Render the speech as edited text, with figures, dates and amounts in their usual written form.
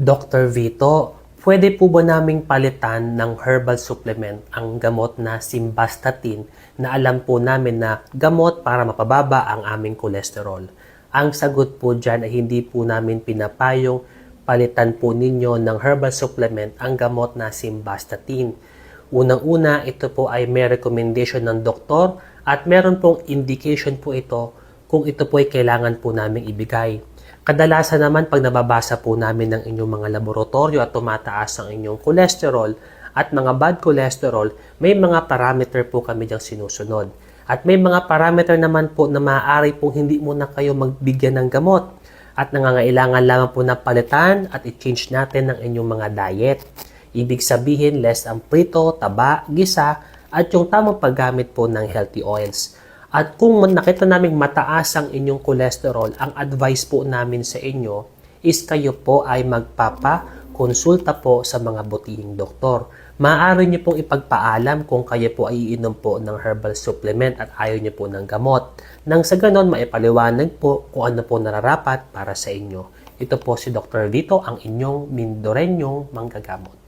Dr. Vito, pwede po ba naming palitan ng herbal supplement ang gamot na simvastatin na alam po namin na gamot para mapababa ang aming kolesterol? Ang sagot po dyan ay hindi po namin pinapayong palitan po ninyo ng herbal supplement ang gamot na simvastatin. Unang-una, ito po ay may recommendation ng doktor at meron pong indication po ito kung ito po ay kailangan po namin ibigay. Kadalasan naman pag nababasa po namin ng inyong mga laboratorio at tumataas ang inyong cholesterol at mga bad cholesterol, may mga parameter po kami diyang sinusunod. At may mga parameter naman po na maaari pong hindi muna kayo magbigyan ng gamot at nangangailangan lamang po na palitan at i-change natin ng inyong mga diet. Ibig sabihin, less ang prito, taba, gisa at yung tamang paggamit po ng healthy oils. At kung nakita naming mataas ang inyong cholesterol, ang advice po namin sa inyo is kayo po ay magpapakonsulta po sa mga butihing doktor. Maaari niyo pong ipagpaalam kung kayo po ay iinom po ng herbal supplement at ayaw niyo po ng gamot. Nang sa ganon, maipaliwanag po kung ano po nararapat para sa inyo. Ito po si Dr. Vito, ang inyong Mindoreñong manggagamot.